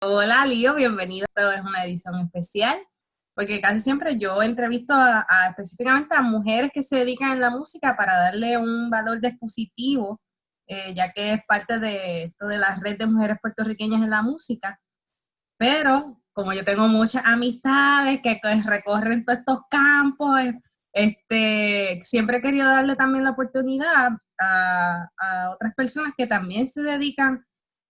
Hola, Lío, bienvenido. Esto es una edición especial, porque casi siempre yo entrevisto específicamente a mujeres que se dedican a la música para darle un valor dispositivo, ya que es parte de esto de la red de mujeres puertorriqueñas en la música. Pero como yo tengo muchas amistades que recorren todos estos campos, siempre he querido darle también la oportunidad a otras personas que también se dedican,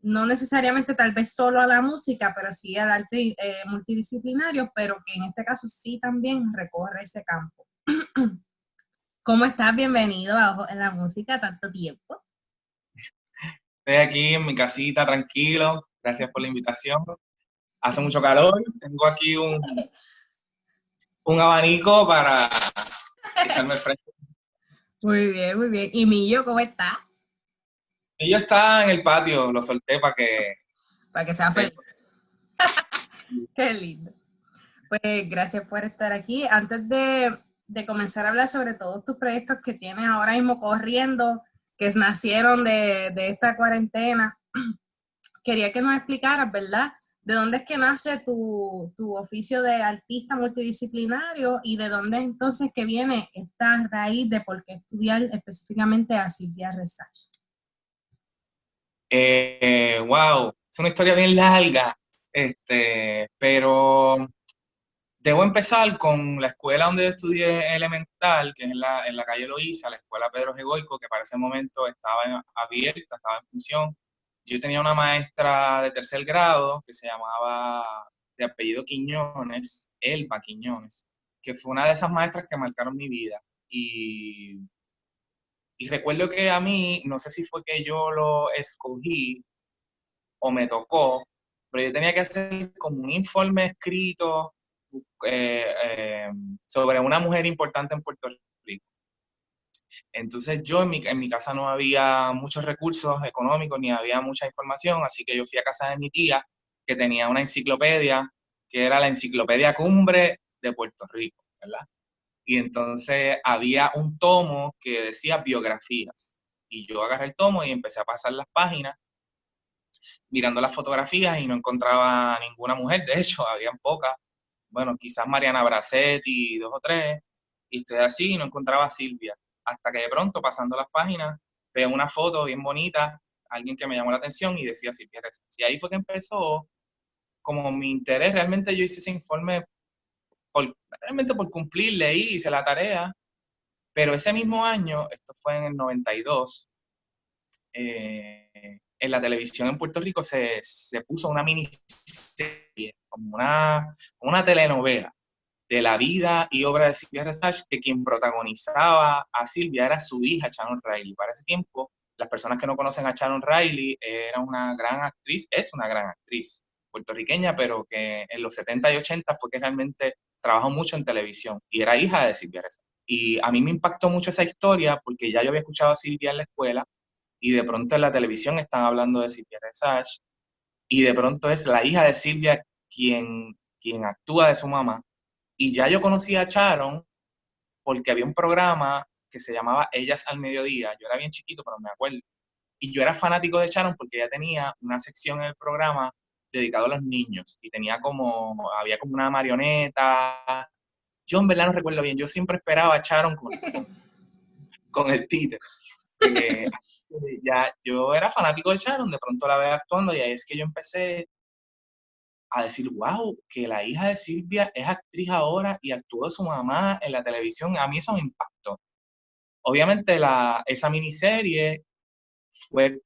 no necesariamente tal vez solo a la música, pero sí al arte multidisciplinario, pero que en este caso sí también recorre ese campo. ¿Cómo estás? Bienvenido a Ojo en la Música, tanto tiempo. Estoy aquí en mi casita tranquilo. Gracias por la invitación. Hace mucho calor. Tengo aquí un abanico para echarme fresco. Muy bien, muy bien. ¿Y Millo, cómo está? Y ya está en el patio. Lo solté para que Para que sea se... feliz. Qué lindo. Pues gracias por estar aquí. Antes de comenzar a hablar sobre todos tus proyectos que tienes ahora mismo corriendo, que nacieron de esta cuarentena, quería que nos explicaras, ¿verdad? ¿De dónde es que nace tu oficio de artista multidisciplinario y de dónde entonces que viene esta raíz de por qué estudiar específicamente a Silvia Resach? wow, es una historia bien larga. Pero debo empezar con la escuela donde yo estudié elemental, que es en la calle Loíza, la escuela Pedro G. Goico, que para ese momento estaba abierta, estaba en función. Yo tenía una maestra de tercer grado que se llamaba, de apellido Quiñones, Elba Quiñones, que fue una de esas maestras que marcaron mi vida. Y recuerdo que a mí, no sé si fue que yo lo escogí o me tocó, pero yo tenía que hacer como un informe escrito eh, eh, sobre una mujer importante en Puerto Rico. Entonces yo en mi casa no había muchos recursos económicos ni había mucha información, así que yo fui a casa de mi tía que tenía una enciclopedia, que era la Enciclopedia Cumbre de Puerto Rico, ¿verdad? Y entonces había un tomo que decía biografías. Y yo agarré el tomo y empecé a pasar las páginas mirando las fotografías y no encontraba ninguna mujer, de hecho, habían pocas, bueno, quizás Mariana Bracetti, dos o tres, y estoy así y no encontraba a Silvia, hasta que de pronto, pasando las páginas, veo una foto bien bonita, alguien que me llamó la atención y decía Silvia Reza. Y ahí fue que empezó como mi interés, realmente yo hice ese informe realmente por cumplir, leí, hice la tarea, pero ese mismo año, esto fue en el 92, en la televisión en Puerto Rico se puso una miniserie, como una telenovela de la vida y obra de Silvia Resach, que quien protagonizaba a Silvia era su hija, Sharon Riley. Para ese tiempo, las personas que no conocen a Sharon Riley, era una gran actriz, es una gran actriz puertorriqueña, pero que en los 70 y 80 fue que realmente trabajó mucho en televisión y era hija de Silvia Resach. Y a mí me impactó mucho esa historia porque ya yo había escuchado a Silvia en la escuela y de pronto en la televisión están hablando de Silvia Resach y de pronto es la hija de Silvia quien actúa de su mamá. Y ya yo conocía a Sharon porque había un programa que se llamaba Ellas al Mediodía. Yo era bien chiquito, pero me acuerdo. Y yo era fanático de Sharon porque ella tenía una sección en el programa dedicado a los niños. Y había como una marioneta. Yo en verdad no recuerdo bien. Yo siempre esperaba a Sharon con el títere. Eh, ya yo era fanático de Sharon, de pronto la veo actuando y ahí es que yo empecé a decir, wow, que la hija de Silvia es actriz ahora y actuó de su mamá en la televisión. A mí eso me impactó. Obviamente esa miniserie fue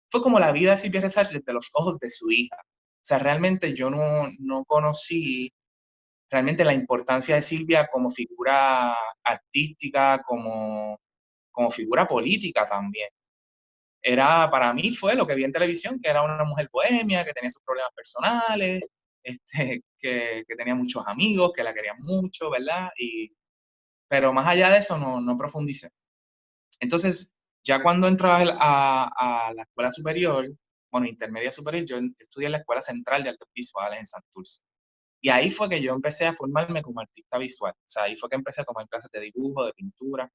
fue como la vida de Silvia Resach desde los ojos de su hija. O sea, realmente yo no conocí realmente la importancia de Silvia como figura artística, como figura política también. Para mí fue lo que vi en televisión, que era una mujer bohemia, que tenía sus problemas personales, que tenía muchos amigos, que la querían mucho, ¿verdad? Pero más allá de eso no profundicé. Entonces, ya cuando entro a la escuela superior, bueno, intermedia superior, yo estudié en la Escuela Central de Artes Visuales en Santurce. Y ahí fue que yo empecé a formarme como artista visual. O sea, ahí fue que empecé a tomar clases de dibujo, de pintura.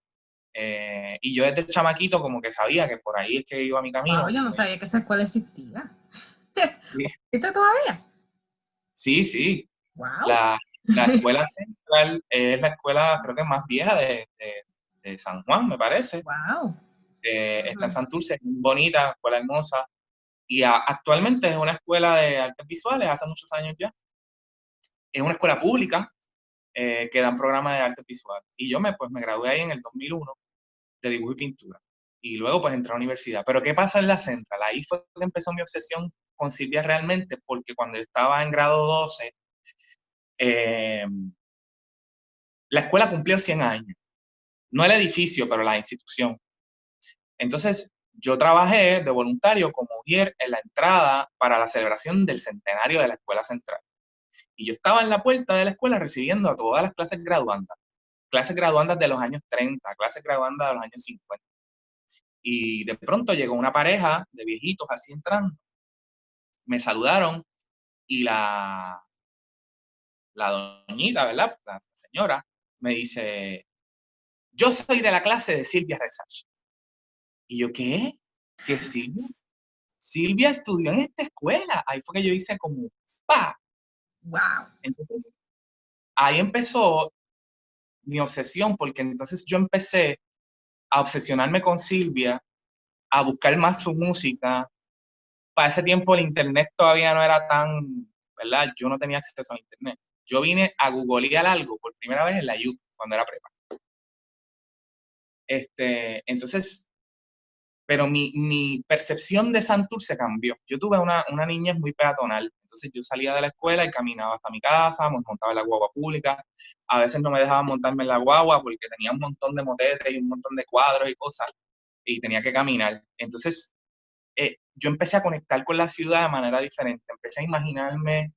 Y yo desde chamaquito como que sabía que por ahí es que iba mi Wow, camino. yo no sabía que esa escuela existía. Sí, ¿Viste todavía? sí, sí. Wow, La escuela central es la escuela creo que más vieja de San Juan, me parece. wow. Está en Santurce, es muy bonita, escuela hermosa. Y actualmente es una escuela de artes visuales, hace muchos años ya. Es una escuela pública que dan programas de artes visuales. Y yo pues, me gradué ahí en el 2001 de dibujo y pintura. Y luego pues entré a la universidad. Pero ¿qué pasó en la central? Ahí fue que empezó mi obsesión con Silvia realmente, porque cuando yo estaba en grado 12, eh, la escuela cumplió 100 años. No el edificio, pero la institución. Entonces, yo trabajé de voluntario como ujier en la entrada para la celebración del centenario de la escuela central. Y yo estaba en la puerta de la escuela recibiendo a todas las clases graduandas de los años 30, clases graduandas de los años 50. Y de pronto llegó una pareja de viejitos así entrando, me saludaron y la doñita, ¿verdad? La señora, me dice, yo soy de la clase de Silvia Resach. Y yo, ¿qué? ¿Qué Silvia? Silvia estudió en esta escuela. Ahí fue que yo hice como, ¡pa! Wow. Entonces, ahí empezó mi obsesión, porque entonces yo empecé a obsesionarme con Silvia, a buscar más su música. Para ese tiempo el internet todavía no era tan, ¿verdad? Yo no tenía acceso a internet. Yo vine a googlear algo por primera vez en la YouTube, cuando era prepa. Entonces, pero mi percepción de Santurce cambió. Yo tuve una niñez muy peatonal, entonces yo salía de la escuela y caminaba hasta mi casa, me montaba en la guagua pública, a veces no me dejaban montarme en la guagua porque tenía un montón de motetes y un montón de cuadros y cosas, y tenía que caminar. Entonces, yo empecé a conectar con la ciudad de manera diferente, empecé a imaginarme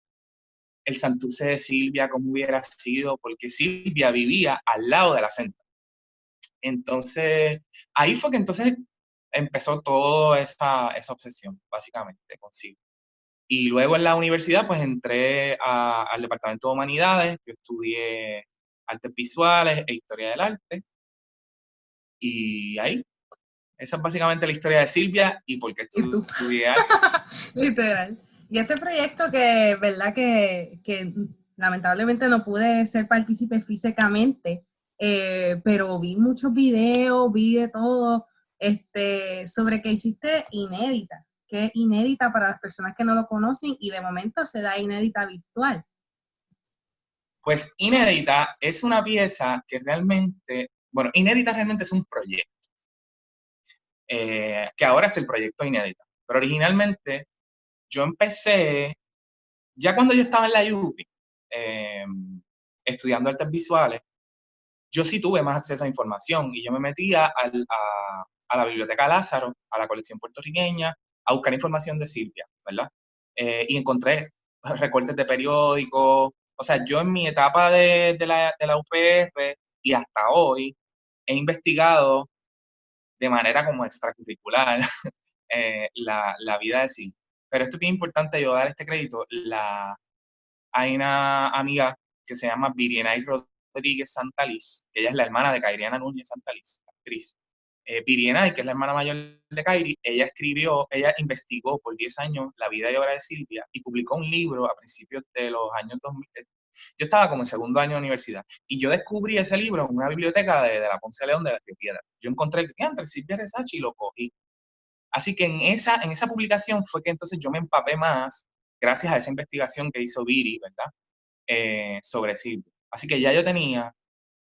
el Santurce de Silvia, cómo hubiera sido, porque Silvia vivía al lado de la central. Entonces, ahí fue que entonces empezó toda esa obsesión, básicamente, con Silvia. Y luego en la universidad, pues entré al Departamento de Humanidades, yo estudié artes visuales e historia del arte. Y ahí, esa es básicamente la historia de Silvia y por qué ¿Y tú? estudié arte. Literal. Y este proyecto que, verdad, que lamentablemente no pude ser partícipe físicamente, pero vi muchos videos, vi de todo, sobre que hiciste inédita, que es inédita para las personas que no lo conocen y de momento se da inédita virtual. Pues Inédita es una pieza que realmente, bueno, Inédita realmente es un proyecto, que ahora es el proyecto Inédita. Pero originalmente yo empecé, ya cuando yo estaba en la UPI, estudiando artes visuales, yo sí tuve más acceso a información y yo me metía a la Biblioteca Lázaro, a la colección puertorriqueña, a buscar información de Silvia, ¿verdad? Y encontré recortes de periódicos. O sea, yo en mi etapa de la UPR y hasta hoy he investigado de manera como extracurricular la vida de Silvia. Pero esto es bien importante yo dar este crédito. Hay una amiga que se llama Virienay Rodríguez Santaliz, que ella es la hermana de Kairiana Núñez Santaliz, actriz. Virienay, que es la hermana mayor de Kairi, ella investigó por 10 años la vida y obra de Silvia y publicó un libro a principios de los años 2000. Yo estaba como en segundo año de universidad y yo descubrí ese libro en una biblioteca de la Ponce de León de la Río Piedra. Yo encontré que entre Silvia Resach y lo cogí. Así que en esa publicación fue que entonces yo me empapé más gracias a esa investigación que hizo Viri, ¿verdad? Sobre Silvia. Así que ya yo tenía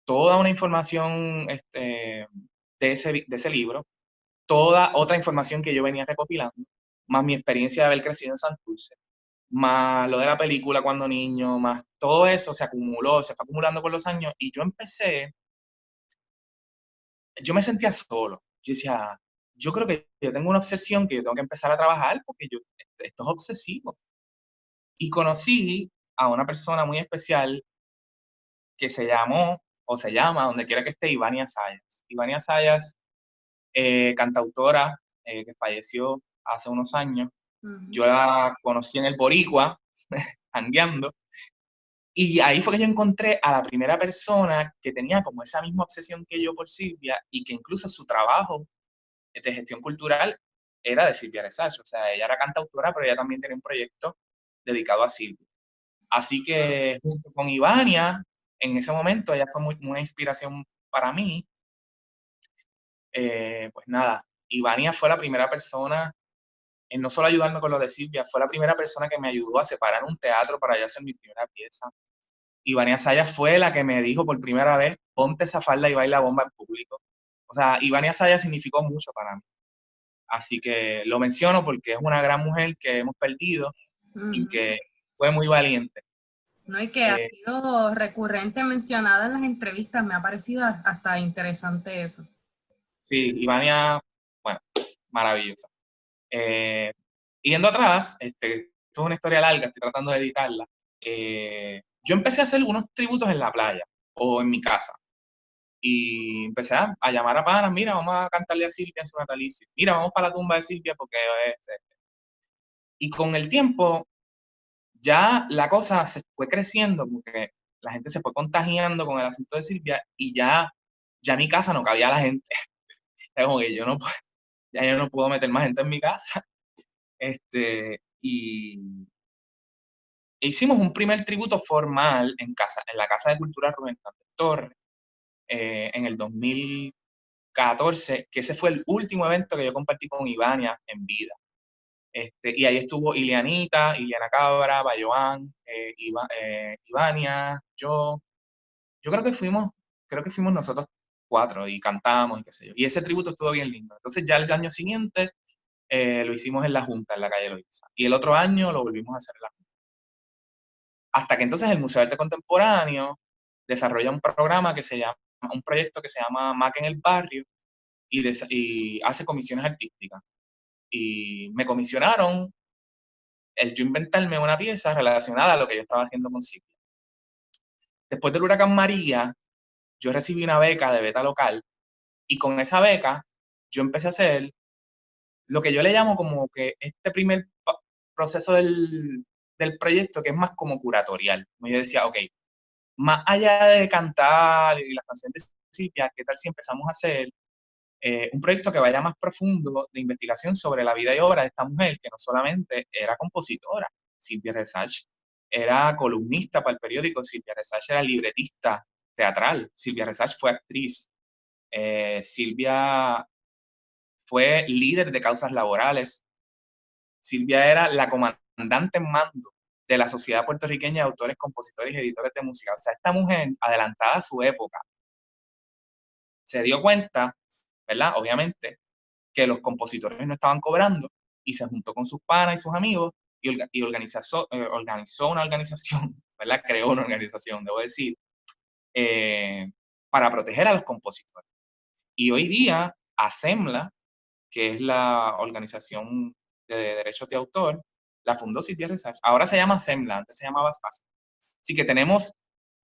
toda una información de ese libro, toda otra información que yo venía recopilando, más mi experiencia de haber crecido en Santurce, más lo de la película cuando niño, más todo eso se acumuló, se fue acumulando con los años y yo me sentía solo. Yo decía, yo creo que yo tengo una obsesión que yo tengo que empezar a trabajar porque esto es obsesivo. Y conocí a una persona muy especial que se llamó, o se llama, donde quiera que esté, Ivania Sayas. Ivania Sayas, cantautora que falleció hace unos años. Yo la conocí en el Boricua, jangueando, Y ahí fue que yo encontré a la primera persona que tenía como esa misma obsesión que yo por Silvia y que incluso su trabajo de gestión cultural era de Silvia Resach. O sea, ella era cantautora, pero ella también tenía un proyecto dedicado a Silvia. Así que junto con Ivania, en ese momento ella fue una inspiración para mí. Pues nada, Ivania fue la primera persona en no solo ayudarme con lo de Silvia, fue la primera persona que me ayudó a separar un teatro para yo hacer mi primera pieza. Ivania Saya fue la que me dijo por primera vez, ponte esa falda y baila bomba en público. O sea, Ivania Saya significó mucho para mí. Así que lo menciono porque es una gran mujer que hemos perdido y que fue muy valiente. No, y que ha sido recurrente mencionada en las entrevistas, me ha parecido hasta interesante eso. Sí, Ivania, bueno, maravillosa. Yendo atrás, esto es una historia larga, estoy tratando de editarla. Yo empecé a hacer unos tributos en la playa o en mi casa. Y empecé a llamar a panas, mira, vamos a cantarle a Silvia en su natalicio. Mira, vamos para la tumba de Silvia porque Y con el tiempo, ya la cosa se fue creciendo, porque la gente se fue contagiando con el asunto de Silvia y ya en mi casa no cabía la gente. Es como que ya yo no puedo meter más gente en mi casa. Y hicimos un primer tributo formal en la Casa de Cultura Rubén Hernández Torres, en el 2014, que ese fue el último evento que yo compartí con Ivania en vida. Y ahí estuvo Iliana Cabra, Bayoán, Ivania, yo creo que fuimos nosotros 4 y cantamos y qué sé yo. Y ese tributo estuvo bien lindo. Entonces ya el año siguiente lo hicimos en la Junta, en la calle Loíza. Y el otro año lo volvimos a hacer en la Junta. Hasta que entonces el Museo de Arte Contemporáneo desarrolla un proyecto que se llama MAC en el Barrio y hace comisiones artísticas. Y me comisionaron yo inventarme una pieza relacionada a lo que yo estaba haciendo con Silvia. Después del huracán María, yo recibí una beca de Beta Local y con esa beca yo empecé a hacer lo que yo le llamo como que este primer proceso del proyecto, que es más como curatorial. Como yo decía, ok, más allá de cantar y las canciones de Silvia, ¿qué tal si empezamos a hacer un proyecto que vaya más profundo de investigación sobre la vida y obra de esta mujer, que no solamente era compositora, Silvia Resach era columnista para el periódico, Silvia Resach era libretista teatral, Silvia Resach fue actriz, Silvia fue líder de causas laborales, Silvia era la comandante en mando de la Sociedad Puertorriqueña de Autores, Compositores y Editores de Música. O sea, esta mujer, adelantada a su época, se dio cuenta, ¿verdad? Obviamente, que los compositores no estaban cobrando y se juntó con sus panas y sus amigos y organizó una organización, ¿verdad? Creó una organización, debo decir, para proteger a los compositores. Y hoy día, ASEMLA, que es la organización de derechos de autor, la fundó Silvia Resach. Ahora se llama ASEMLA, antes se llamaba SPAS. Así que tenemos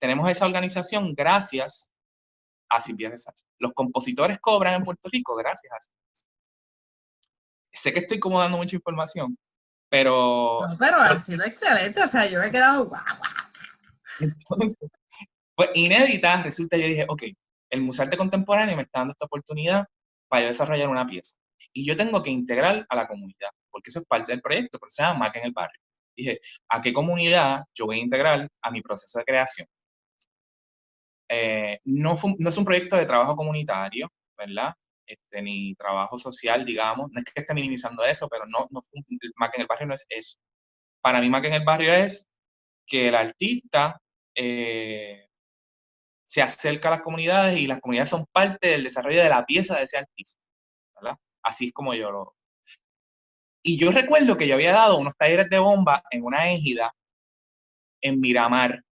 esa organización gracias a Silvia Resach. Los compositores cobran en Puerto Rico gracias a Silvia Resach. Sé que estoy como dando mucha información, pero... No, pero ha sido excelente, o sea, yo he quedado guau. Entonces, pues inédita, resulta, yo dije, ok, el Museo de Arte Contemporáneo me está dando esta oportunidad para yo desarrollar una pieza. Y yo tengo que integrar a la comunidad, porque eso es parte del proyecto, pero se llama MAC en el Barrio. Dije, ¿a qué comunidad yo voy a integrar a mi proceso de creación? No es un proyecto de trabajo comunitario, ¿verdad? Ni trabajo social, digamos. No es que esté minimizando eso, pero MAC en el Barrio no es eso. Para mí, MAC en el Barrio es que el artista se acerca a las comunidades y las comunidades son parte del desarrollo de la pieza de ese artista, ¿verdad? Así es como yo lo... Y yo recuerdo que yo había dado unos talleres de bomba en una égida en Miramar,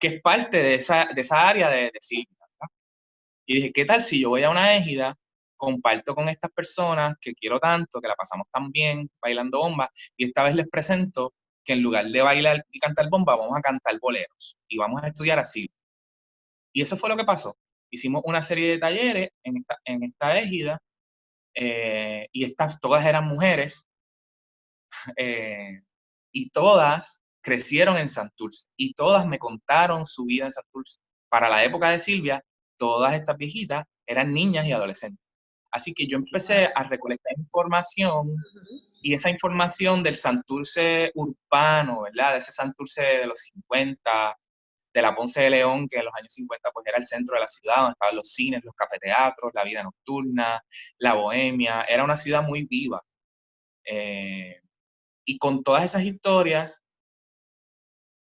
que es parte de esa área de Silvia, ¿verdad? Y dije, ¿qué tal si yo voy a una égida, comparto con estas personas que quiero tanto, que la pasamos tan bien bailando bomba, y esta vez les presento que en lugar de bailar y cantar bomba, vamos a cantar boleros y vamos a estudiar así. Y eso fue lo que pasó. Hicimos una serie de talleres en esta égida y todas eran mujeres y todas crecieron en Santurce y todas me contaron su vida en Santurce. Para la época de Silvia, todas estas viejitas eran niñas y adolescentes. Así que yo empecé a recolectar información y esa información del Santurce urbano, ¿verdad? De ese Santurce de los 50, de la Ponce de León, que en los años 50 pues era el centro de la ciudad, donde estaban los cines, los cafeteatros, la vida nocturna, la bohemia, era una ciudad muy viva. Y con todas esas historias,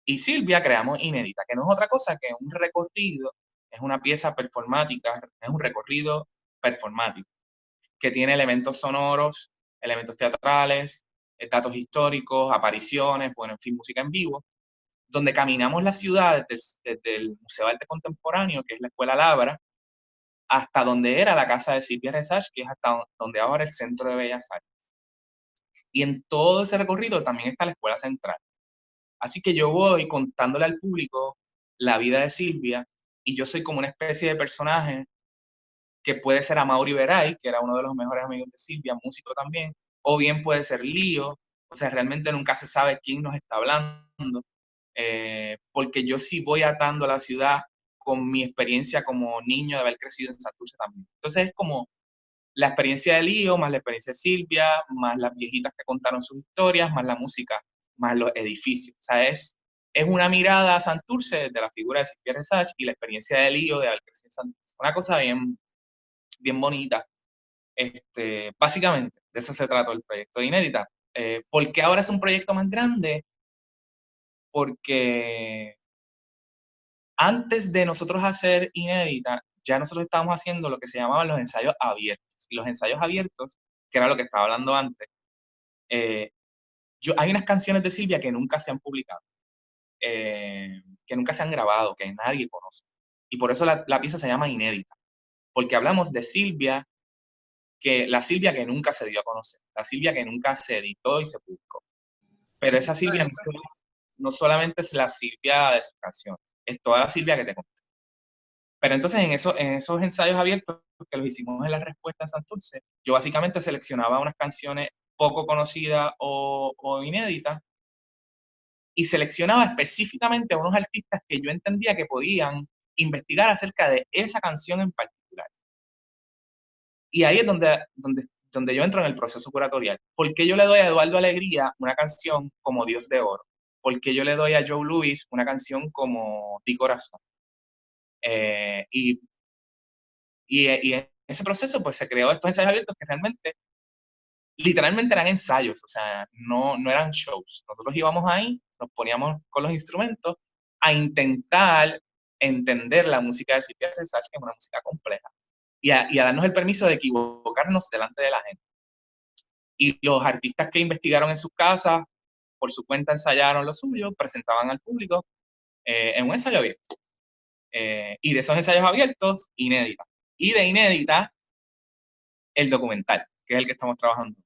y Silvia creamos Inédita, que no es otra cosa que un recorrido, es una pieza performática, es un recorrido performático, que tiene elementos sonoros, elementos teatrales, datos históricos, apariciones, bueno, en fin, música en vivo, donde caminamos la ciudad desde el Museo de Arte Contemporáneo, que es la Escuela Labra, hasta donde era la casa de Silvia Resach, que es hasta donde ahora es el Centro de Bellas Artes. Y en todo ese recorrido también está la Escuela Central. Así que yo voy contándole al público la vida de Silvia, y yo soy como una especie de personaje que puede ser Amaury Veray, que era uno de los mejores amigos de Silvia, músico también, o bien puede ser Lío, o sea, realmente nunca se sabe quién nos está hablando, porque yo sí voy atando a la ciudad con mi experiencia como niño de haber crecido en Santurce también. Entonces es como la experiencia de Lío, más la experiencia de Silvia, más las viejitas que contaron sus historias, más la música, más los edificios. O sea, es una mirada a Santurce de la figura de Silvia Resach y la experiencia de Lío de haber crecido en Santurce. Una cosa bien, bien bonita. Básicamente, de eso se trató el proyecto de Inédita. ¿Por qué ahora es un proyecto más grande? Porque antes de nosotros hacer Inédita, ya nosotros estábamos haciendo lo que se llamaban los ensayos abiertos. Y los ensayos abiertos, que era lo que estaba hablando antes, eh, hay unas canciones de Silvia que nunca se han publicado, que nunca se han grabado, que nadie conoce. Y por eso la pieza se llama Inédita, porque hablamos de Silvia, la Silvia que nunca se dio a conocer, la Silvia que nunca se editó y se publicó. Pero esa Silvia no solamente es la Silvia de su canción, es toda la Silvia que te conté. Pero entonces en esos ensayos abiertos que los hicimos en la Respuesta en Santurce, yo básicamente seleccionaba unas canciones poco conocidas o inéditas y seleccionaba específicamente a unos artistas que yo entendía que podían investigar acerca de esa canción en particular. Y ahí es donde yo entro en el proceso curatorial. ¿Por qué yo le doy a Eduardo Alegría una canción como Dios de Oro? ¿Por qué yo le doy a Joe Louis una canción como Di Corazón? Y en ese proceso pues se creó estos ensayos abiertos que realmente, literalmente eran ensayos, o sea, no eran shows. Nosotros íbamos ahí, nos poníamos con los instrumentos a intentar entender la música de Silvia Resach, que es una música compleja, y a darnos el permiso de equivocarnos delante de la gente. Y los artistas que investigaron en sus casas, por su cuenta ensayaron lo suyo, presentaban al público en un ensayo abierto. Y de esos ensayos abiertos, Inédita. Y de Inédita, el documental, que es el que estamos trabajando.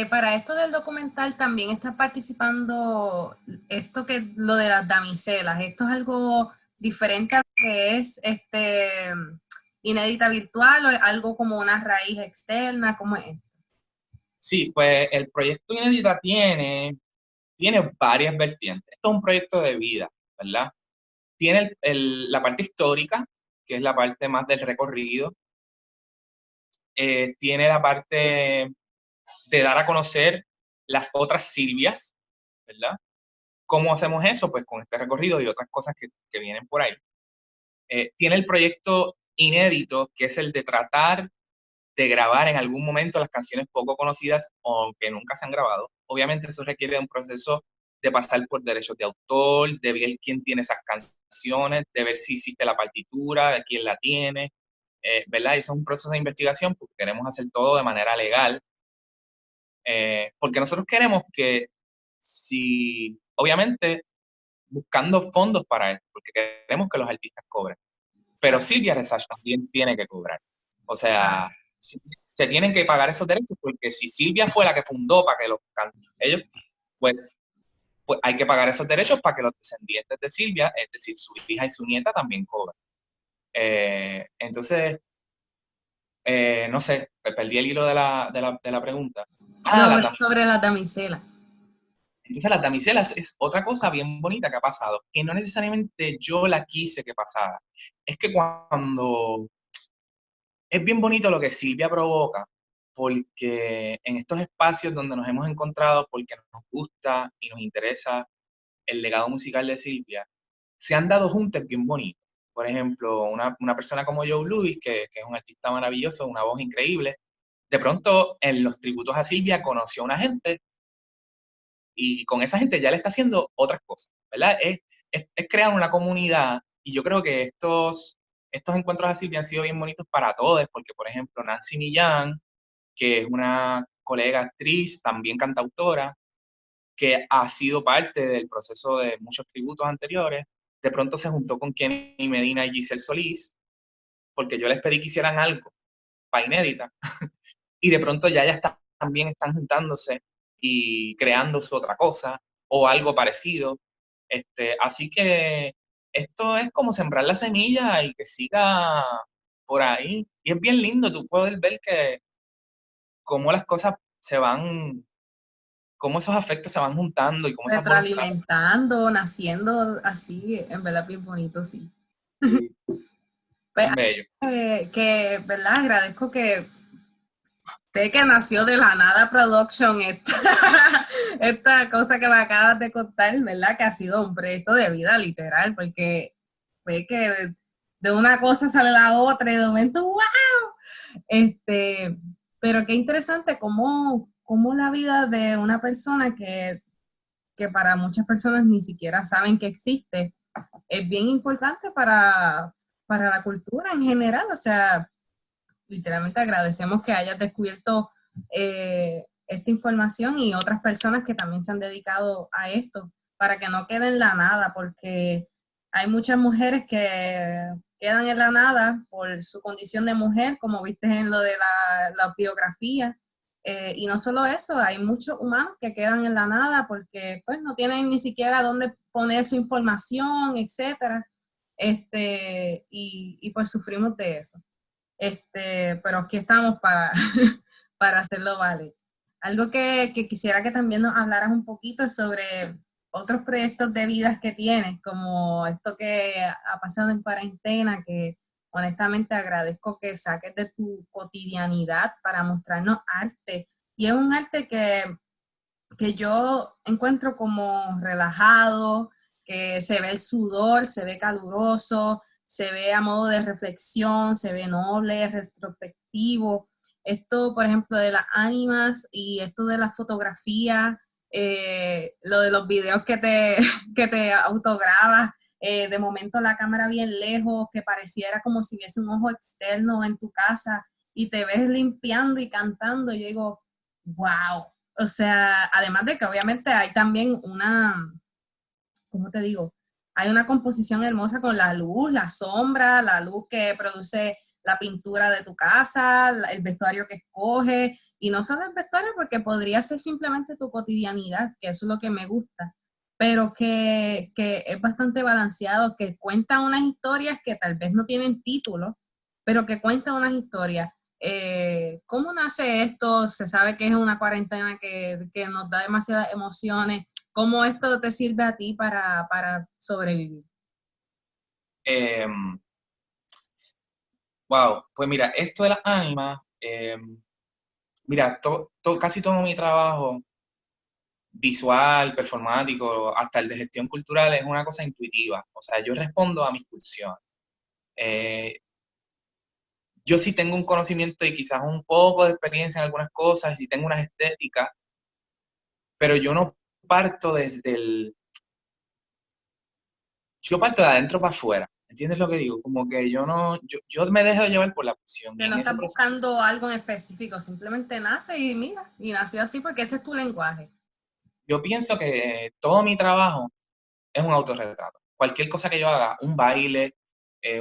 Para esto del documental también está participando lo de las damiselas. Esto es algo diferente a lo que es Inédita virtual, o es algo como una raíz externa. ¿Cómo es? Sí, pues el proyecto Inédita tiene varias vertientes. Esto es un proyecto de vida, ¿verdad? Tiene la parte histórica, que es la parte más del recorrido. Tiene la parte de dar a conocer las otras Silvias, ¿verdad? ¿Cómo hacemos eso? Pues con este recorrido y otras cosas que vienen por ahí. Tiene el proyecto inédito, que es el de tratar de grabar en algún momento las canciones poco conocidas o que nunca se han grabado. Obviamente eso requiere un proceso de pasar por derechos de autor, de ver quién tiene esas canciones, de ver si existe la partitura, de quién la tiene, ¿verdad? Y eso es un proceso de investigación porque queremos hacer todo de manera legal, porque nosotros queremos que si, obviamente, buscando fondos para esto, porque queremos que los artistas cobren, pero Silvia Resach también tiene que cobrar. O sea, se tienen que pagar esos derechos, porque si Silvia fue la que fundó para que los ellos, pues, pues hay que pagar esos derechos para que los descendientes de Silvia, es decir, su hija y su nieta, también cobren. Entonces, no sé, perdí el hilo de la pregunta. Sobre la damisela. Entonces las damiselas es otra cosa bien bonita que ha pasado, que no necesariamente yo la quise que pasara. Es que cuando es bien bonito lo que Silvia provoca, porque en estos espacios donde nos hemos encontrado, porque nos gusta y nos interesa el legado musical de Silvia, se han dado juntes bien bonitos. Por ejemplo, una persona como Joe Louis, que es un artista maravilloso, una voz increíble, de pronto en los tributos a Silvia conoció a una gente y con esa gente ya le está haciendo otras cosas, ¿verdad? Es crear una comunidad y yo creo que estos encuentros a Silvia han sido bien bonitos para todos, porque por ejemplo Nancy Millán, que es una colega actriz, también cantautora, que ha sido parte del proceso de muchos tributos anteriores, de pronto se juntó con Kenny Medina y Giselle Solís, porque yo les pedí que hicieran algo para inédita, y de pronto también están juntándose y creando su otra cosa o algo parecido. Así que esto es como sembrar la semilla y que siga por ahí. Y es bien lindo, tú puedes ver que cómo las cosas se van, cómo esos afectos se van juntando y cómo esas voluntades. Retroalimentando, naciendo así, en verdad, bien bonito, sí. Sí, Pues, bien bello. ¿verdad? Agradezco que sé que nació de la nada production esta cosa que me acabas de contar, ¿verdad? Que ha sido un proyecto de vida literal, porque fue que de una cosa sale la otra y de momento, ¡wow! Pero qué interesante cómo la vida de una persona que para muchas personas ni siquiera saben que existe, es bien importante para la cultura en general. O sea, literalmente agradecemos que hayas descubierto esta información y otras personas que también se han dedicado a esto, para que no quede en la nada, porque hay muchas mujeres que quedan en la nada por su condición de mujer, como viste en lo de la biografía. Y no solo eso, hay muchos humanos que quedan en la nada porque pues no tienen ni siquiera dónde poner su información, etcétera. Y pues sufrimos de eso. Pero aquí estamos para, para hacerlo vale. Algo que quisiera que también nos hablaras un poquito sobre otros proyectos de vidas que tienes, como esto que ha pasado en cuarentena, que honestamente agradezco que saques de tu cotidianidad para mostrarnos arte. Y es un arte que yo encuentro como relajado, que se ve el sudor, se ve caluroso, se ve a modo de reflexión, se ve noble, retrospectivo. Esto, por ejemplo, de las ánimas y esto de la fotografía, lo de los videos que te autograbas, de momento la cámara bien lejos, que pareciera como si hubiese un ojo externo en tu casa y te ves limpiando y cantando. Y yo digo, wow. O sea, además de que obviamente hay también ¿cómo te digo? Hay una composición hermosa con la luz, la sombra, la luz que produce la pintura de tu casa, el vestuario que escoges, y no solo el vestuario porque podría ser simplemente tu cotidianidad, que eso es lo que me gusta, pero que es bastante balanceado, que cuenta unas historias que tal vez no tienen título, pero que cuenta unas historias. ¿Cómo nace esto? Se sabe que es una cuarentena que nos da demasiadas emociones. ¿Cómo esto te sirve a ti para sobrevivir? Wow, pues mira, esto de las ánimas, mira, casi todo mi trabajo visual, performático, hasta el de gestión cultural es una cosa intuitiva. O sea, yo respondo a mis pulsiones. Eh, yo sí tengo un conocimiento y quizás un poco de experiencia en algunas cosas, y sí tengo unas estéticas, pero yo no parto yo parto de adentro para afuera. ¿Entiendes lo que digo? Como que yo no, yo me dejo llevar por la pulsión. Que Y no en ese estás proceso, buscando algo en específico, simplemente nace y mira, y nació así porque ese es tu lenguaje. yo pienso que todo mi trabajo es un autorretrato. Cualquier cosa que yo haga, un baile,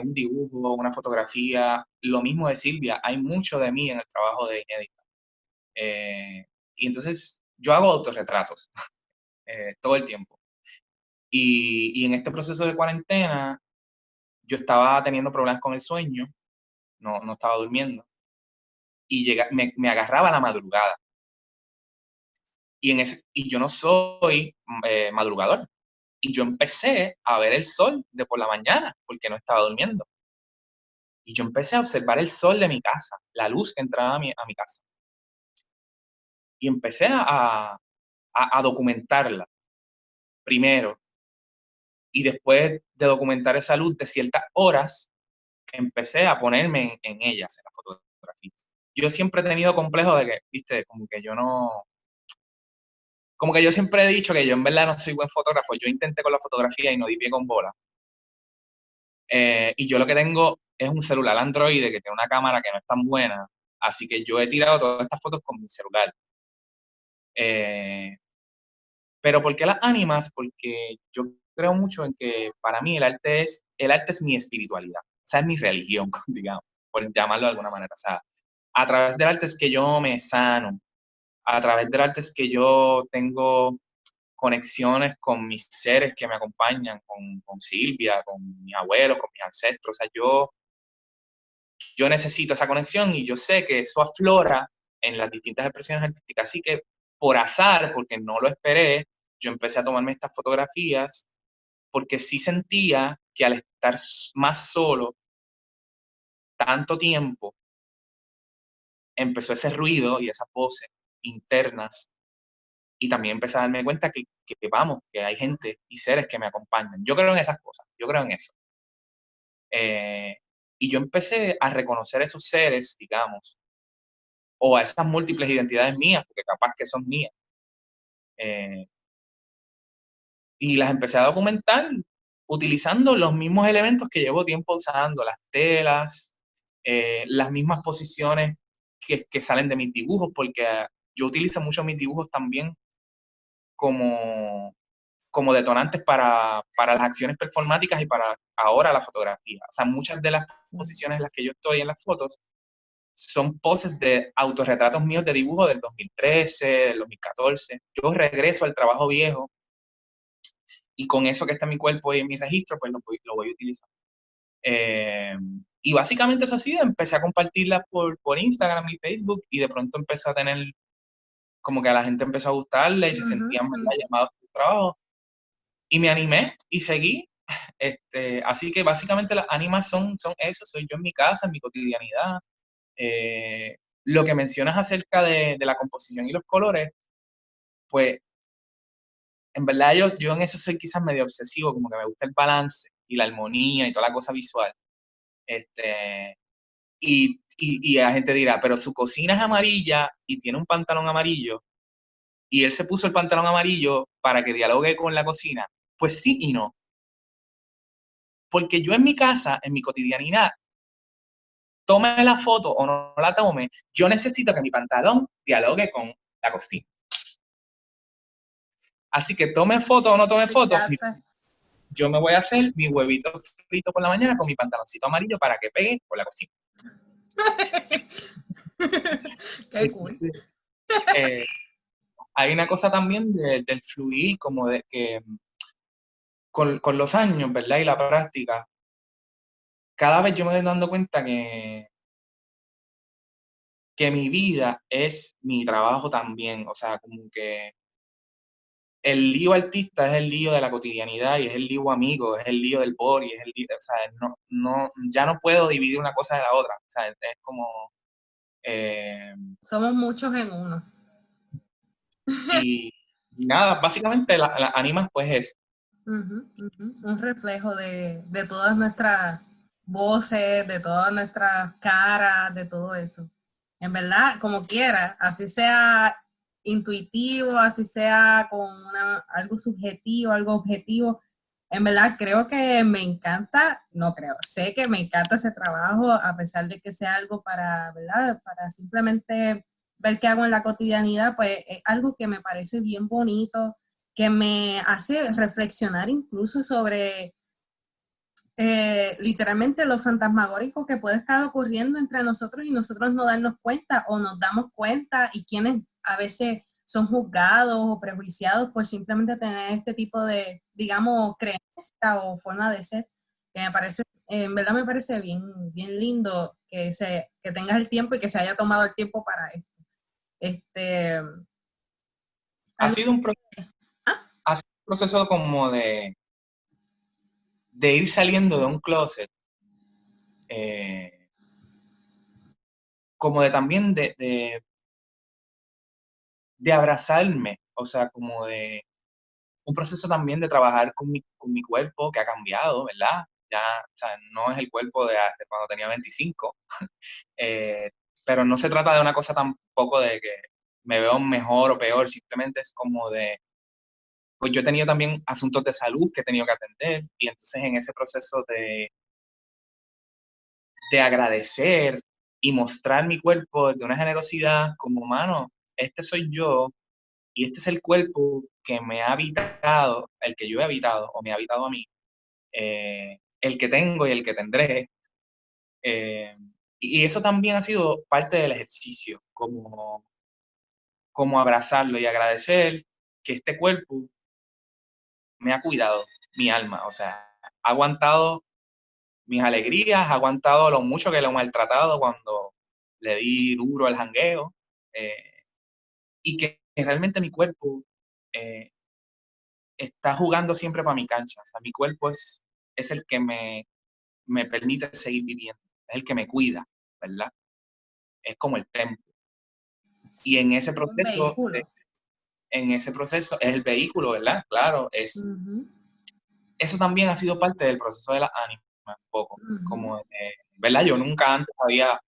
un dibujo, una fotografía, lo mismo de Silvia, hay mucho de mí en el trabajo de Inédita. Y entonces yo hago autorretratos todo el tiempo. Y en este proceso de cuarentena, yo estaba teniendo problemas con el sueño, no estaba durmiendo, y me agarraba la madrugada. y yo no soy madrugador. Y yo empecé a ver el sol de por la mañana, porque no estaba durmiendo. Y yo empecé a observar el sol de mi casa, la luz que entraba a mi casa. Y empecé a documentarla primero. Y después de documentar esa luz de ciertas horas, empecé a ponerme en ellas, en las fotografías. Yo siempre he tenido complejo de que, viste, como que yo no, como que yo siempre he dicho que yo en verdad no soy buen fotógrafo. Yo intenté con la fotografía y no di pie con bola. Y yo lo que tengo es un celular Android que tiene una cámara que no es tan buena. Así que yo he tirado todas estas fotos con mi celular. Pero ¿por qué las ánimas? Porque yo creo mucho en que para mí el arte es mi espiritualidad. O sea, es mi religión, digamos, por llamarlo de alguna manera. O sea, a través del arte es que yo me sano. A través del arte es que yo tengo conexiones con mis seres que me acompañan, con Silvia, con mis abuelos, con mis ancestros. O sea, yo necesito esa conexión y yo sé que eso aflora en las distintas expresiones artísticas. Así que por azar, porque no lo esperé, yo empecé a tomarme estas fotografías porque sí sentía que al estar más solo tanto tiempo, empezó ese ruido y esas voces internas y también empecé a darme cuenta vamos, que hay gente y seres que me acompañan. Yo creo en esas cosas, yo creo en eso. Y yo empecé a reconocer esos seres, digamos, o a esas múltiples identidades mías, porque capaz que son mías. Eh, y las empecé a documentar utilizando los mismos elementos que llevo tiempo usando, las telas, las mismas posiciones que salen de mis dibujos, porque yo utilizo mucho mis dibujos también como, como detonantes para las acciones performáticas y para ahora la fotografía. O sea, muchas de las posiciones en las que yo estoy en las fotos son poses de autorretratos míos de dibujo del 2013, del 2014. Yo regreso al trabajo viejo y con eso que está en mi cuerpo y en mi registro, pues lo voy a utilizar. Y básicamente eso ha sido, empecé a compartirlas por Instagram y Facebook y de pronto empecé a tener como que a la gente empezó a gustarle y se sentían más llamados por el trabajo. Y me animé y seguí. Así que básicamente las ánimas son eso, soy yo en mi casa, en mi cotidianidad. Lo que mencionas acerca de la composición y los colores, pues en verdad yo en eso soy quizás medio obsesivo, como que me gusta el balance y la armonía y toda la cosa visual. Y la gente dirá, pero su cocina es amarilla y tiene un pantalón amarillo, y él se puso el pantalón amarillo para que dialogue con la cocina. Pues sí y no. Porque yo en mi casa, en mi cotidianidad, tome la foto o no la tome, yo necesito que mi pantalón dialogue con la cocina. Así que tome foto o no tome foto, yo me voy a hacer mi huevito frito por la mañana con mi pantaloncito amarillo para que pegue con la cocina. Qué cool. Hay una cosa también del fluir, como de que con los años, ¿verdad? Y la práctica, cada vez yo me voy dando cuenta que mi vida es mi trabajo también. O sea, como que el lío artista es el lío de la cotidianidad y es el lío amigo, es el lío del body, es el lío, o sea, ya no puedo dividir una cosa de la otra. O sea, es como... Somos muchos en uno. y nada, básicamente la animas pues es Un reflejo de todas nuestras voces, de todas nuestras caras, de todo eso. En verdad, como quiera, así sea intuitivo, así sea con algo subjetivo, algo objetivo, en verdad creo que me encanta, no creo, sé que me encanta ese trabajo, a pesar de que sea algo para, ¿verdad? Para simplemente ver qué hago en la cotidianidad, pues es algo que me parece bien bonito, que me hace reflexionar incluso sobre literalmente lo fantasmagórico que puede estar ocurriendo entre nosotros y nosotros no darnos cuenta o nos damos cuenta, y quienes a veces son juzgados o prejuiciados por simplemente tener este tipo de, digamos, creencia o forma de ser, que me parece, en verdad me parece bien, bien lindo que tengas el tiempo y que se haya tomado el tiempo para esto. ha ¿Algo? sido un, pro- Ah, ha sido un proceso como de ir saliendo de un closet, eh, como de también de abrazarme, o sea, como de un proceso también de trabajar con mi cuerpo que ha cambiado, ¿verdad? Ya, o sea, no es el cuerpo de cuando tenía 25, eh, pero no se trata de una cosa tampoco de que me veo mejor o peor, simplemente es como pues yo he tenido también asuntos de salud que he tenido que atender y entonces en ese proceso de agradecer y mostrar mi cuerpo desde una generosidad como humano, este soy yo y este es el cuerpo que me ha habitado, el que yo he habitado o me ha habitado a mí, el que tengo y el que tendré. eh, y eso también ha sido parte del ejercicio, como abrazarlo y agradecer que este cuerpo me ha cuidado, mi alma, o sea, ha aguantado mis alegrías, ha aguantado lo mucho que lo he maltratado cuando le di duro al jangueo, y que realmente mi cuerpo eh, está jugando siempre para mi cancha, o sea, mi cuerpo es el que me permite seguir viviendo, es el que me cuida, ¿verdad? Es como el templo. Y sí, un vehículo. en ese proceso es el vehículo, ¿verdad? Claro, Ujú, eso también ha sido parte del proceso de la anima, un poco, ujú. como, ¿verdad? Yo nunca antes había,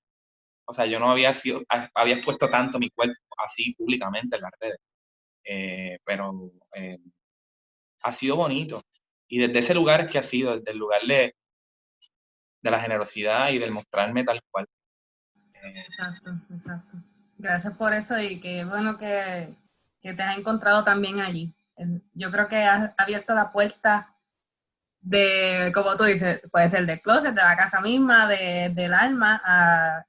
o sea, yo no había expuesto tanto mi cuerpo así públicamente en las redes, pero ha sido bonito. Y desde ese lugar es que ha sido, desde el lugar de la generosidad y del mostrarme tal cual. Eh, Exacto, exacto. Gracias por eso y qué bueno que te has encontrado también allí. Yo creo que has abierto la puerta de, como tú dices, puede ser del closet, de la casa misma, del alma, a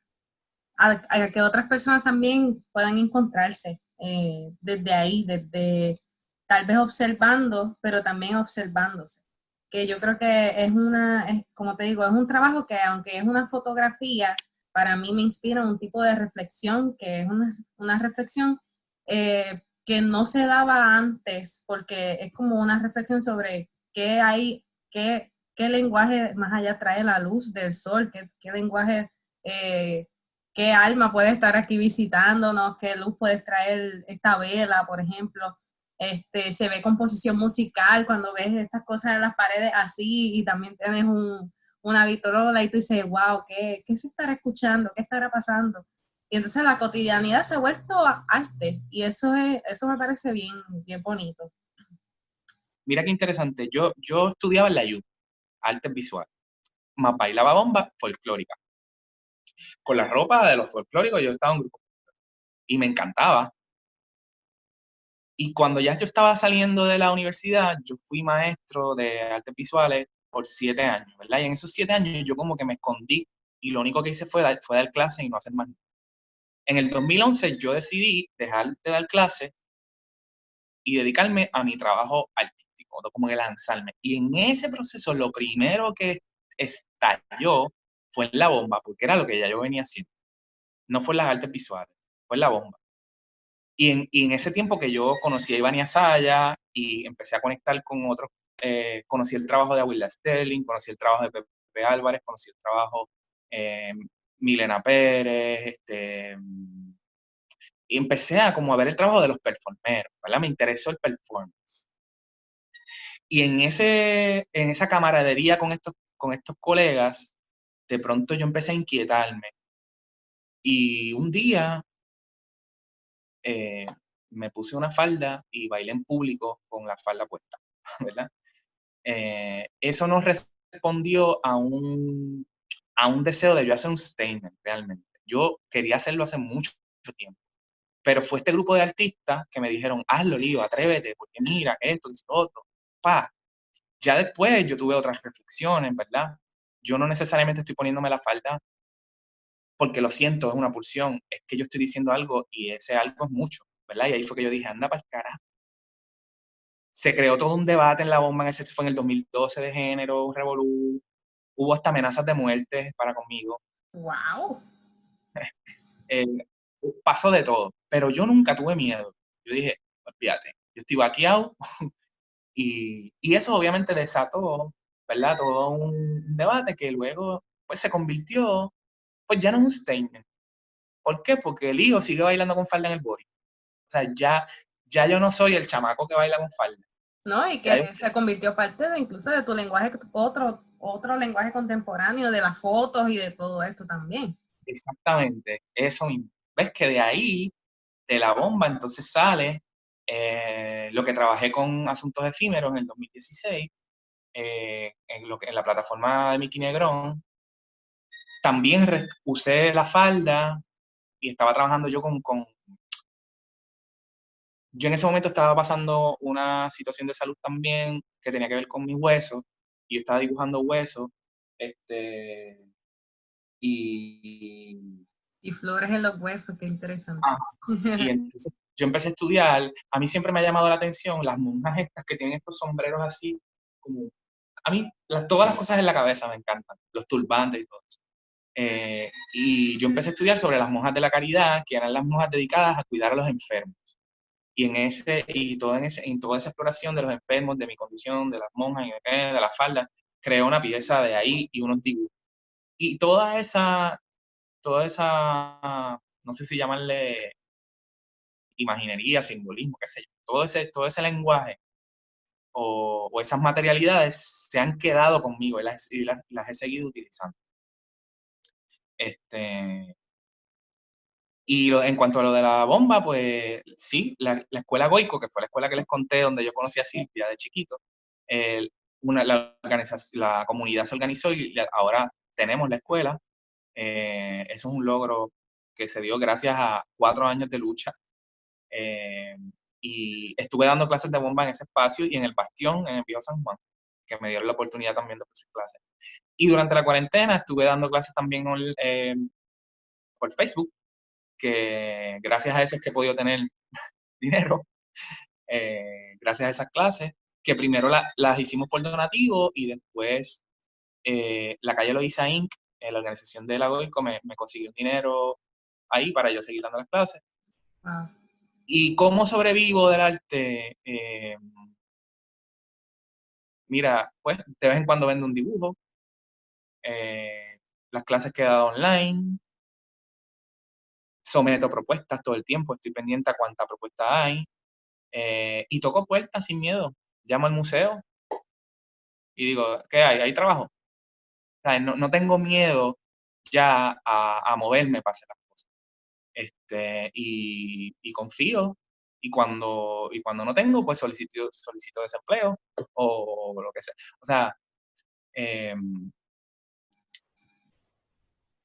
que otras personas también puedan encontrarse desde ahí, desde tal vez observando, pero también observándose. Que yo creo que como te digo, es un trabajo que aunque es una fotografía, para mí me inspira un tipo de reflexión, que es una reflexión que no se daba antes, porque es como una reflexión sobre qué hay, qué lenguaje más allá trae la luz del sol, qué lenguaje qué alma puede estar aquí visitándonos, qué luz puede traer esta vela, por ejemplo. Se ve composición musical cuando ves estas cosas en las paredes así y también tienes una vitrola y tú dices, wow, ¿qué se estará escuchando? ¿Qué estará pasando? Y entonces la cotidianidad se ha vuelto arte y eso me parece bien, bien bonito. Mira qué interesante, yo estudiaba en la U, artes visuales, más bailaba bomba folclórica. Con la ropa de los folclóricos yo estaba en un grupo y me encantaba. Y cuando ya yo estaba saliendo de la universidad, yo fui maestro de artes visuales por 7 años, ¿verdad? Y en esos 7 años yo como que me escondí y lo único que hice fue dar clases y no hacer más. En el 2011 yo decidí dejar de dar clases y dedicarme a mi trabajo artístico, como que lanzarme. Y en ese proceso lo primero que estalló fue en la bomba, porque era lo que ya yo venía haciendo. No fue en las artes visuales, fue en la bomba. Y en ese tiempo que yo conocí a Iván Asaya y empecé a conectar con otros, conocí el trabajo de Aguila Sterling, conocí el trabajo de Pepe Álvarez, conocí el trabajo eh, Milena Pérez, y empecé a como a ver el trabajo de los performeros, ¿verdad? Me interesó el performance. Y en esa camaradería con estos colegas, de pronto yo empecé a inquietarme. Y un día eh, me puse una falda y bailé en público con la falda puesta, ¿verdad? Eso no respondió a un deseo de yo hacer un statement, realmente. Yo quería hacerlo hace mucho tiempo, pero fue este grupo de artistas que me dijeron, hazlo, Lío, atrévete, porque mira, esto, esto, otro. Pa. Ya después yo tuve otras reflexiones, ¿verdad? Yo no necesariamente estoy poniéndome la falda porque lo siento, es una pulsión, es que yo estoy diciendo algo y ese algo es mucho, ¿verdad? Y ahí fue que yo dije, anda para el carajo. Se creó todo un debate en la bomba, ese fue en el 2012 de género, un revolú, hubo hasta amenazas de muerte para conmigo, Wow. eh, pasó de todo, pero yo nunca tuve miedo. Yo dije, olvídate, yo estoy vaqueado y eso obviamente desató, ¿verdad? Todo un debate que luego pues se convirtió, pues ya no es un statement. ¿Por qué? Porque el hijo sigue bailando con falda en el body. O sea, ya yo no soy el chamaco que baila con falda. ¿No? Y Ya yo- que se convirtió parte de incluso de tu lenguaje, otro lenguaje contemporáneo, de las fotos y de todo esto también. exactamente, eso mismo. ¿Ves que de ahí, de la bomba, entonces sale lo que trabajé con Asuntos Efímeros en el 2016, en la plataforma de Mickey Negrón. También usé la falda y estaba trabajando yo yo en ese momento estaba pasando una situación de salud también que tenía que ver con mis huesos y yo estaba dibujando huesos, y, Y flores en los huesos, qué interesante. ah, y entonces yo empecé a estudiar. A mí siempre me ha llamado la atención las monjas estas que tienen estos sombreros así, como, a mí todas las cosas en la cabeza me encantan, los turbantes y todo eso. Y yo empecé a estudiar sobre las monjas de la caridad, que eran las monjas dedicadas a cuidar a los enfermos. Y en toda esa exploración de los enfermos, de mi condición, de las monjas, de la falda, creé una pieza de ahí y unos dibujos. Y no sé si llamarle imaginería, simbolismo, qué sé yo, todo ese lenguaje o esas materialidades se han quedado conmigo y las he seguido utilizando. Este, en cuanto a lo de la bomba, pues sí, la escuela Goico, que fue la escuela que les conté donde yo conocí a Silvia de chiquito, eh, la comunidad se organizó y ahora tenemos la escuela. Eso es un logro que se dio gracias a 4 años de lucha. Eh, y estuve dando clases de bomba en ese espacio y en el Bastión, en el Viejo San Juan, que me dieron la oportunidad también de hacer clases. Y durante la cuarentena estuve dando clases también por Facebook, que gracias a eso es que he podido tener dinero, gracias a esas clases, que primero las hicimos por donativo y después la calle Loíza Inc., la organización de la Goico, me consiguió dinero ahí para yo seguir dando las clases. Wow. ¿Y cómo sobrevivo del arte? Mira, pues de vez en cuando vendo un dibujo, las clases que he dado online, someto propuestas todo el tiempo, estoy pendiente a cuánta propuesta hay, y toco puertas sin miedo. Llamo al museo y digo, ¿qué hay? ¿Hay trabajo? O sea, no tengo miedo ya a moverme para hacer las cosas. Y confío. Y cuando no tengo, pues solicito desempleo o lo que sea. O sea, eh,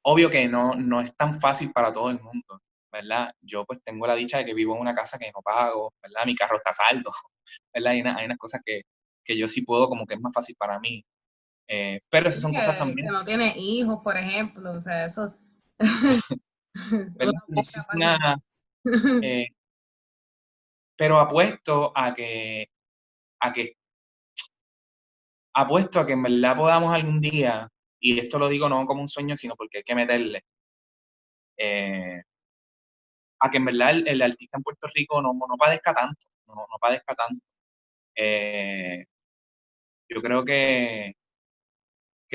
obvio que no es tan fácil para todo el mundo, ¿verdad? Yo pues tengo la dicha de que vivo en una casa que no pago, ¿verdad? Mi carro está a saldo, ¿verdad? Hay unas cosas que yo sí puedo, como que es más fácil para mí. Pero esas son cosas Que también, no tiene hijos, por ejemplo, o sea, eso. ¿verdad? Una Eso poca es parte. eh, pero a que, apuesto a que en verdad podamos algún día, y esto lo digo no como un sueño, sino porque hay que meterle, eh, a que en verdad el artista en Puerto Rico no padezca tanto, no padezca tanto. Eh, yo creo que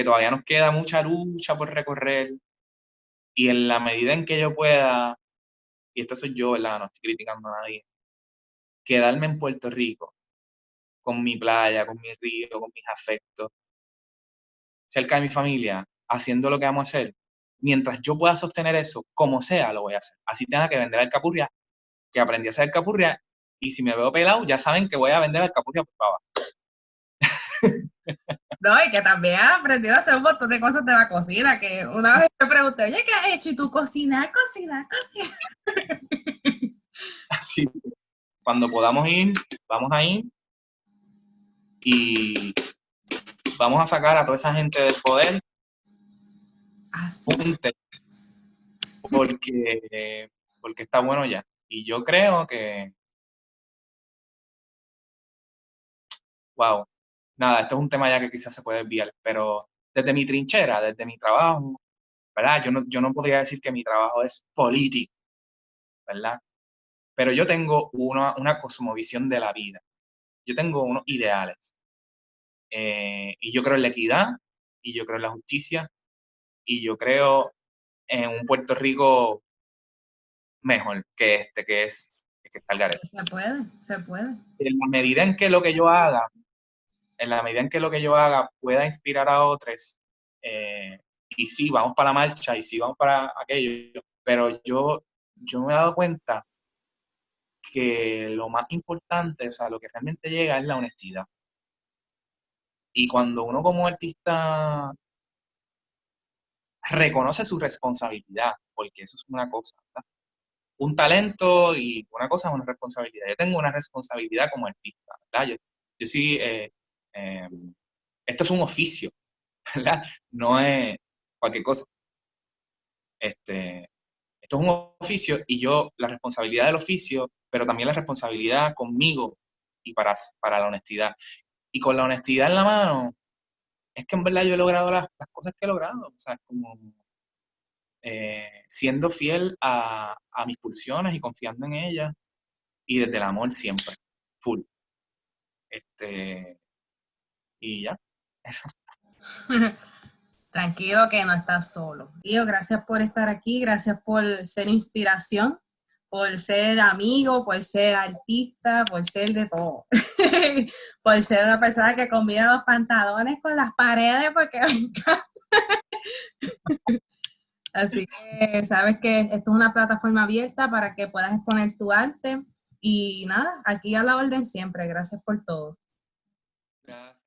todavía nos queda mucha lucha por recorrer y en la medida en que yo pueda, y esto soy yo, ¿verdad? No estoy criticando a nadie, quedarme en Puerto Rico con mi playa, con mi río, con mis afectos, cerca de mi familia, haciendo lo que vamos a hacer, mientras yo pueda sostener eso, como sea, lo voy a hacer. Así tenga que vender alcapurria, que aprendí a hacer alcapurria, y si me veo pelado, ya saben que voy a vender alcapurria por favor. No, y que también has aprendido a hacer un montón de cosas de la cocina, que una vez te pregunté, oye, ¿qué has hecho? Y tú cocinar. Así, cuando podamos ir, vamos a ir y vamos a sacar a toda esa gente del poder Así. juntos porque está bueno ya. Y yo creo que, wow, nada, esto es un tema ya que quizás se puede desviar, pero desde mi trinchera, desde mi trabajo, ¿verdad? Yo no podría decir que mi trabajo es político, ¿verdad? pero yo tengo una cosmovisión de la vida. Yo tengo unos ideales. Y yo creo en la equidad, y yo creo en la justicia, y yo creo en un Puerto Rico mejor que que está el garete. Se puede, se puede. En la medida en que lo que yo haga, en la medida en que lo que yo haga pueda inspirar a otros, y sí, vamos para la marcha, y sí, vamos para aquello, pero yo me he dado cuenta que lo más importante, o sea, lo que realmente llega es la honestidad. Y cuando uno como artista reconoce su responsabilidad, porque eso es una cosa, ¿verdad? Un talento y una cosa es una responsabilidad. Yo tengo una responsabilidad como artista, ¿verdad? Yo sí, eh, esto es un oficio, ¿verdad? No es cualquier cosa. Esto es un oficio y yo, la responsabilidad del oficio, pero también la responsabilidad conmigo y para la honestidad. Y con la honestidad en la mano, es que en verdad yo he logrado las cosas que he logrado. O sea, es como siendo fiel a mis pulsiones y confiando en ellas y desde el amor siempre, full. Y ya, eso. Tranquilo que no estás solo. Tío, gracias por estar aquí, gracias por ser inspiración, por ser amigo, por ser artista, por ser de todo. Por ser una persona que combina los pantalones con las paredes porque me encanta. Así que sabes que esto es una plataforma abierta para que puedas exponer tu arte y nada, aquí a la orden siempre. Gracias por todo. Gracias.